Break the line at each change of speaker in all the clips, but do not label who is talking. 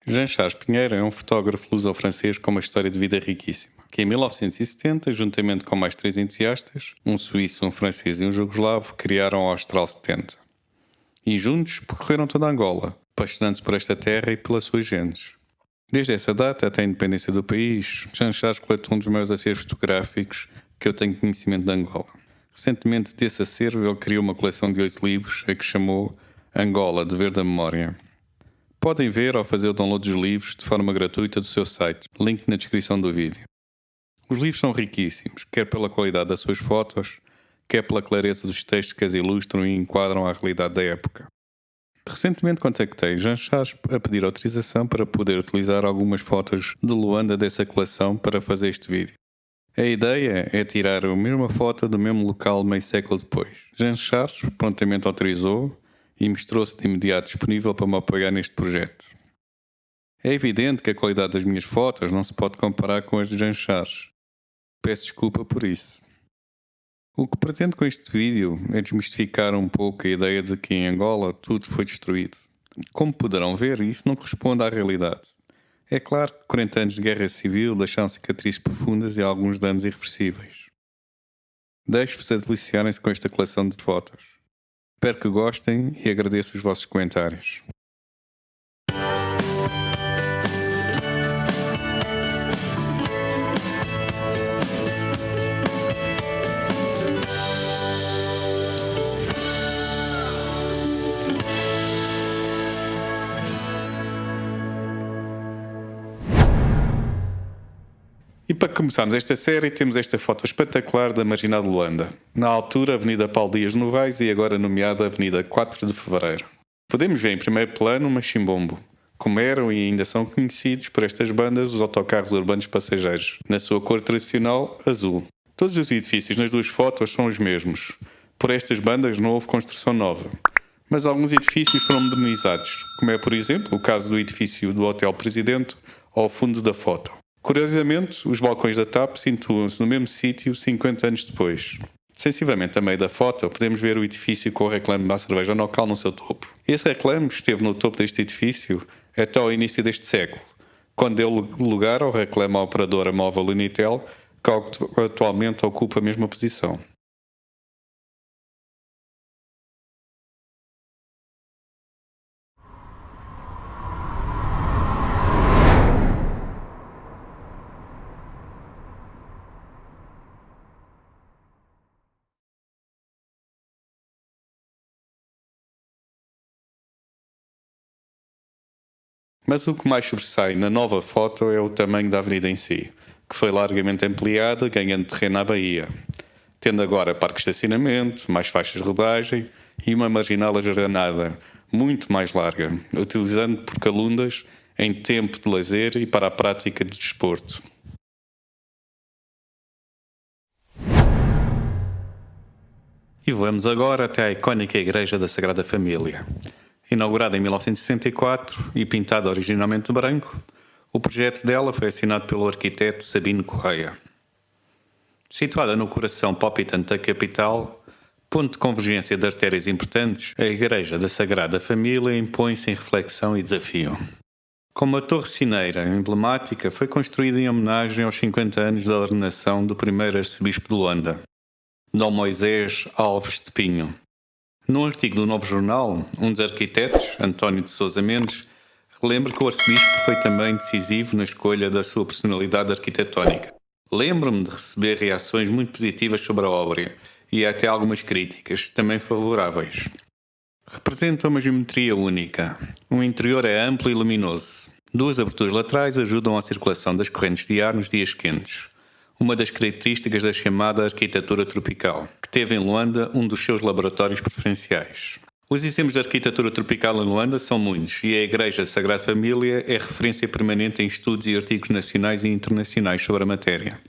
Jean Charles Pinheiro é um fotógrafo luso-francês com uma história de vida riquíssima, que em 1970, juntamente com mais 3 entusiastas, um suíço, um francês e um jugoslavo, criaram a Austral 70. E juntos percorreram toda a Angola, apaixonando-se por esta terra e pelas suas gentes. Desde essa data até a independência do país, Jean Charles coletou um dos maiores acervos fotográficos que eu tenho conhecimento de Angola. Recentemente, desse acervo, ele criou uma coleção de 8 livros, a que chamou Angola, Dever da Memória. Podem ver ou fazer o download dos livros de forma gratuita do seu site, link na descrição do vídeo. Os livros são riquíssimos, quer pela qualidade das suas fotos, quer pela clareza dos textos que as ilustram e enquadram à realidade da época. Recentemente contactei Jean Charles a pedir autorização para poder utilizar algumas fotos de Luanda dessa coleção para fazer este vídeo. A ideia é tirar a mesma foto do mesmo local meio século depois. Jean Charles prontamente autorizou e mostrou-se de imediato disponível para me apoiar neste projeto. É evidente que a qualidade das minhas fotos não se pode comparar com as de Jean Charles. Peço desculpa por isso. O que pretendo com este vídeo é desmistificar um pouco a ideia de que em Angola tudo foi destruído. Como poderão ver, isso não corresponde à realidade. É claro que 40 anos de guerra civil deixaram cicatrizes profundas e alguns danos irreversíveis. Deixo-vos a deliciarem-se com esta coleção de fotos. Espero que gostem e agradeço os vossos comentários. E para começarmos esta série, temos esta foto espetacular da Marginal de Luanda. Na altura, Avenida Paulo Dias de Novaes e agora nomeada Avenida 4 de Fevereiro. Podemos ver em primeiro plano uma Chimbombo, como eram e ainda são conhecidos por estas bandas os autocarros urbanos passageiros, na sua cor tradicional, azul. Todos os edifícios nas duas fotos são os mesmos. Por estas bandas não houve construção nova. Mas alguns edifícios foram modernizados, como é, por exemplo, o caso do edifício do Hotel Presidente ao fundo da foto. Curiosamente, os balcões da TAP situam-se no mesmo sítio 50 anos depois. Sensivelmente a meio da foto, podemos ver o edifício com o reclame da cerveja local no seu topo. Esse reclame esteve no topo deste edifício até ao início deste século, quando deu lugar ao reclame à operadora móvel Unitel, que atualmente ocupa a mesma posição. Mas o que mais sobressai na nova foto é o tamanho da avenida em si, que foi largamente ampliada, ganhando terreno à Bahia, tendo agora parque de estacionamento, mais faixas de rodagem e uma marginal ajardanada, muito mais larga, utilizando por calundas em tempo de lazer e para a prática do desporto. E vamos agora até à icónica Igreja da Sagrada Família. Inaugurada em 1964 e pintada originalmente de branco, o projeto dela foi assinado pelo arquiteto Sabino Correia. Situada no coração palpitante da capital, ponto de convergência de artérias importantes, a Igreja da Sagrada Família impõe-se em reflexão e desafio. Como a Torre Cineira emblemática, foi construída em homenagem aos 50 anos da ordenação do primeiro arcebispo de Luanda, Dom Moisés Alves de Pinho. Num artigo do Novo Jornal, um dos arquitetos, António de Sousa Mendes, relembra que o arcebispo foi também decisivo na escolha da sua personalidade arquitetónica. Lembro-me de receber reações muito positivas sobre a obra e até algumas críticas, também favoráveis. Representa uma geometria única. O interior é amplo e luminoso. 2 aberturas laterais ajudam à circulação das correntes de ar nos dias quentes. Uma das características da chamada arquitetura tropical, que teve em Luanda um dos seus laboratórios preferenciais. Os exemplos de arquitetura tropical em Luanda são muitos e a Igreja Sagrada Família é referência permanente em estudos e artigos nacionais e internacionais sobre a matéria.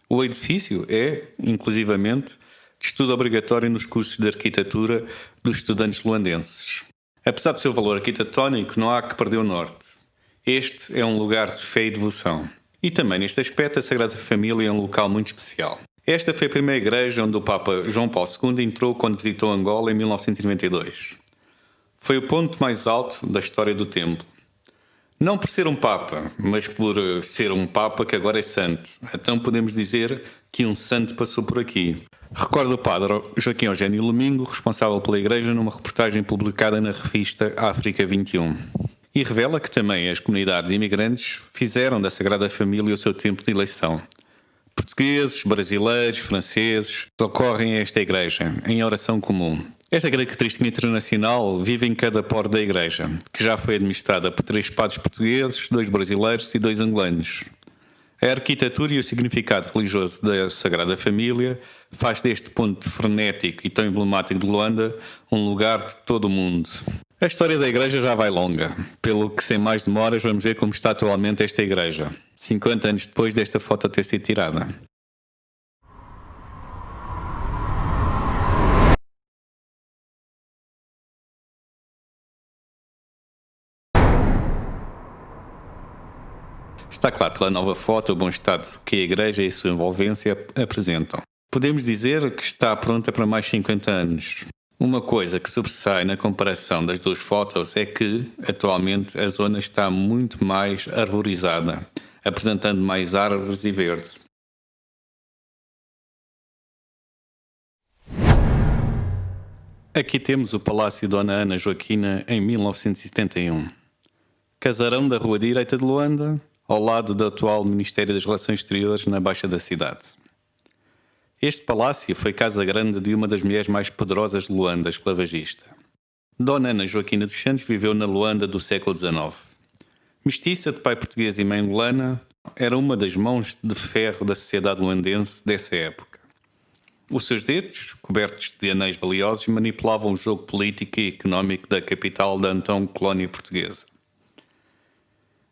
O edifício é, inclusivamente, de estudo obrigatório nos cursos de arquitetura dos estudantes luandenses. Apesar do seu valor arquitetónico, não há que perder o norte. Este é um lugar de fé e devoção. E também neste aspecto a Sagrada Família é um local muito especial. Esta foi a primeira igreja onde o Papa João Paulo II entrou quando visitou Angola em 1992. Foi o ponto mais alto da história do templo. Não por ser um Papa, mas por ser um Papa que agora é santo. Então podemos dizer que um santo passou por aqui. Recorda o padre Joaquim Eugênio Lomingo, responsável pela Igreja, numa reportagem publicada na revista África 21. E revela que também as comunidades imigrantes fizeram da Sagrada Família o seu tempo de eleição. Portugueses, brasileiros, franceses socorrem a esta Igreja em oração comum. Esta característica internacional vive em cada poro da Igreja, que já foi administrada por 3 padres portugueses, 2 brasileiros e 2 angolanos. A arquitetura e o significado religioso da Sagrada Família faz deste ponto frenético e tão emblemático de Luanda um lugar de todo o mundo. A história da Igreja já vai longa, pelo que sem mais demoras vamos ver como está atualmente esta Igreja, 50 anos depois desta foto ter sido tirada. Está claro pela nova foto o bom estado que a Igreja e a sua envolvência apresentam. Podemos dizer que está pronta para mais 50 anos. Uma coisa que sobressai na comparação das 2 fotos é que, atualmente, a zona está muito mais arborizada, apresentando mais árvores e verde. Aqui temos o Palácio Dona Ana Joaquina em 1971. Casarão da Rua Direita de Luanda, ao lado do atual Ministério das Relações Exteriores na Baixa da cidade. Este palácio foi casa grande de uma das mulheres mais poderosas de Luanda, esclavagista. Dona Ana Joaquina dos Santos viveu na Luanda do século XIX. Mestiça de pai português e mãe angolana, era uma das mãos de ferro da sociedade luandense dessa época. Os seus dedos, cobertos de anéis valiosos, manipulavam o jogo político e económico da capital da então colónia portuguesa.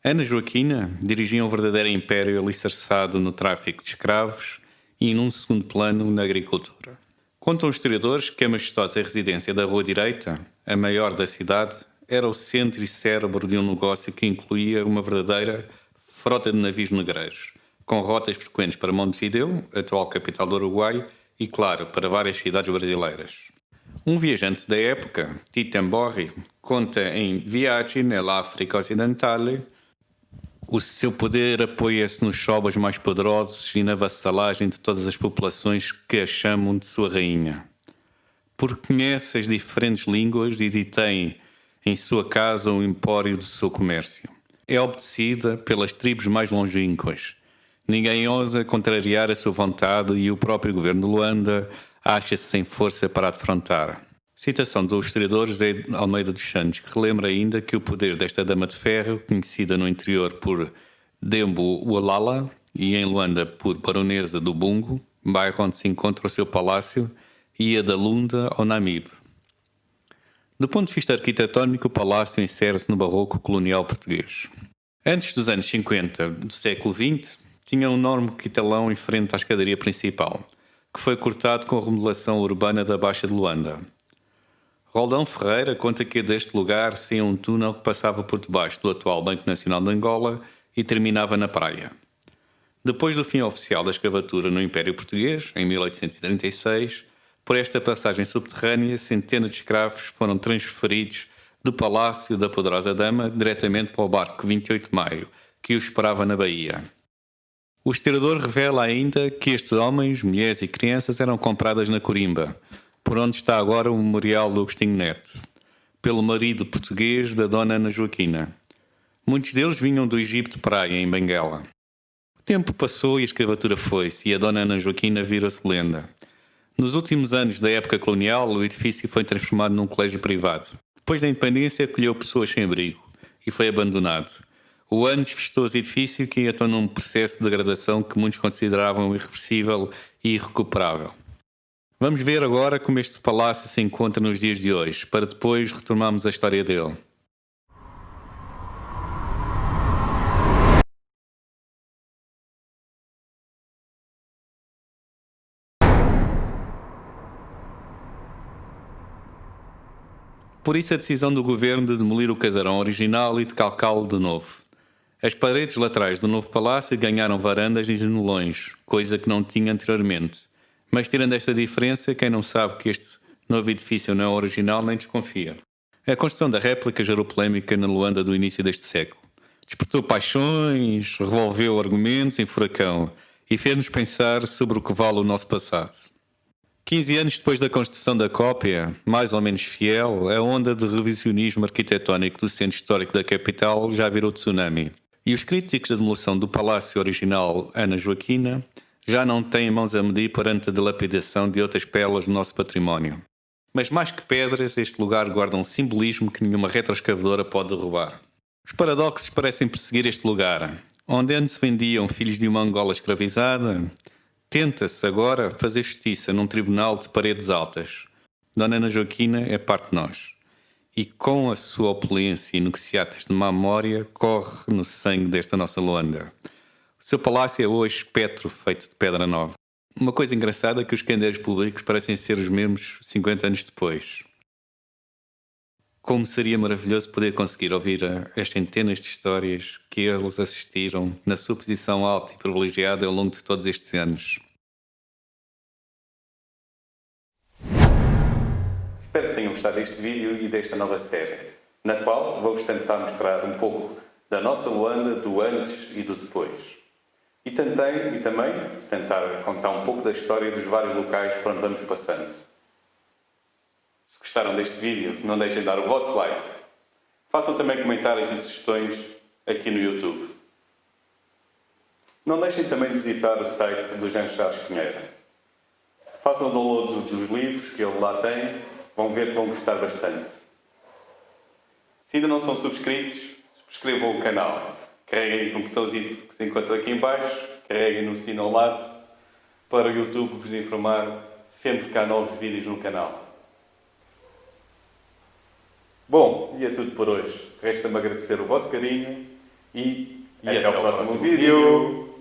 Ana Joaquina dirigia um verdadeiro império alicerçado no tráfico de escravos e, num segundo plano, na agricultura. Contam os historiadores que a majestosa residência da Rua Direita, a maior da cidade, era o centro e cérebro de um negócio que incluía uma verdadeira frota de navios negreiros, com rotas frequentes para Montevideo, atual capital do Uruguai, e, claro, para várias cidades brasileiras. Um viajante da época, Tito Mborri, conta em Viagem nell'Africa Occidentale. O seu poder apoia-se nos chobas mais poderosos e na vassalagem de todas as populações que a chamam de sua rainha. Porque conhece as diferentes línguas e detém em sua casa o empório do seu comércio. É obedecida pelas tribos mais longínquas. Ninguém ousa contrariar a sua vontade e o próprio governo de Luanda acha-se sem força para a defrontar. Citação do historiador José Almeida dos Santos, que relembra ainda que o poder desta dama de ferro, conhecida no interior por Dembo Ualala e em Luanda por Baronesa do Bungo, bairro onde se encontra o seu palácio, ia da Lunda ao Namibe. Do ponto de vista arquitetónico, o palácio insere-se no barroco colonial português. Antes dos anos 50 do século XX, tinha um enorme quintalão em frente à escadaria principal, que foi cortado com a remodelação urbana da Baixa de Luanda. Roldão Ferreira conta que deste lugar saía um túnel que passava por debaixo do atual Banco Nacional de Angola e terminava na praia. Depois do fim oficial da escravatura no Império Português, em 1836, por esta passagem subterrânea, centenas de escravos foram transferidos do Palácio da Poderosa Dama diretamente para o barco 28 de Maio, que os esperava na Bahia. O historiador revela ainda que estes homens, mulheres e crianças eram compradas na Corimba, por onde está agora o memorial do Agostinho Neto, pelo marido português da Dona Ana Joaquina. Muitos deles vinham do Egito de Praia, em Benguela. O tempo passou e a escravatura foi-se, e a Dona Ana Joaquina virou-se lenda. Nos últimos anos da época colonial, o edifício foi transformado num colégio privado. Depois da independência, acolheu pessoas sem abrigo e foi abandonado. O ano desfestoso edifício que entrou num processo de degradação que muitos consideravam irreversível e irrecuperável. Vamos ver agora como este palácio se encontra nos dias de hoje, para depois retomarmos a história dele. Por isso a decisão do governo de demolir o casarão original e de calcá-lo de novo. As paredes laterais do novo palácio ganharam varandas e janelões, coisa que não tinha anteriormente. Mas tirando esta diferença, quem não sabe que este novo edifício não é original nem desconfia. A construção da réplica gerou polémica na Luanda do início deste século. Despertou paixões, revolveu argumentos em furacão e fez-nos pensar sobre o que vale o nosso passado. 15 anos depois da construção da cópia, mais ou menos fiel, a onda de revisionismo arquitetónico do centro histórico da capital já virou tsunami. E os críticos da demolição do palácio original Ana Joaquina já não têm mãos a medir perante a dilapidação de outras pérolas do nosso património. Mas mais que pedras, este lugar guarda um simbolismo que nenhuma retroescavadora pode derrubar. Os paradoxos parecem perseguir este lugar. Onde antes se vendiam filhos de uma Angola escravizada, tenta-se agora fazer justiça num tribunal de paredes altas. Dona Ana Joaquina é parte de nós. E com a sua opulência e negociatas de má memória, corre no sangue desta nossa Luanda. O seu palácio é hoje espectro feito de pedra nova. Uma coisa engraçada é que os candeiros públicos parecem ser os mesmos 50 anos depois. Como seria maravilhoso poder conseguir ouvir as centenas de histórias que eles assistiram na sua posição alta e privilegiada ao longo de todos estes anos. Espero que tenham gostado deste vídeo e desta nova série, na qual vou-vos tentar mostrar um pouco da nossa Luanda, do antes e do depois. E também tentar contar um pouco da história dos vários locais por onde vamos passando. Se gostaram deste vídeo, não deixem de dar o vosso like. Façam também comentários e sugestões aqui no YouTube. Não deixem também de visitar o site do Jean Charles Pinheiro. Façam o download dos livros que ele lá tem, vão ver que vão gostar bastante. Se ainda não são subscritos, subscrevam o canal. Carreguem no botãozinho que se encontra aqui em baixo, carreguem no sino ao lado, para o YouTube vos informar sempre que há novos vídeos no canal. Bom, e é tudo por hoje. Resta-me agradecer o vosso carinho e até ao próximo vídeo.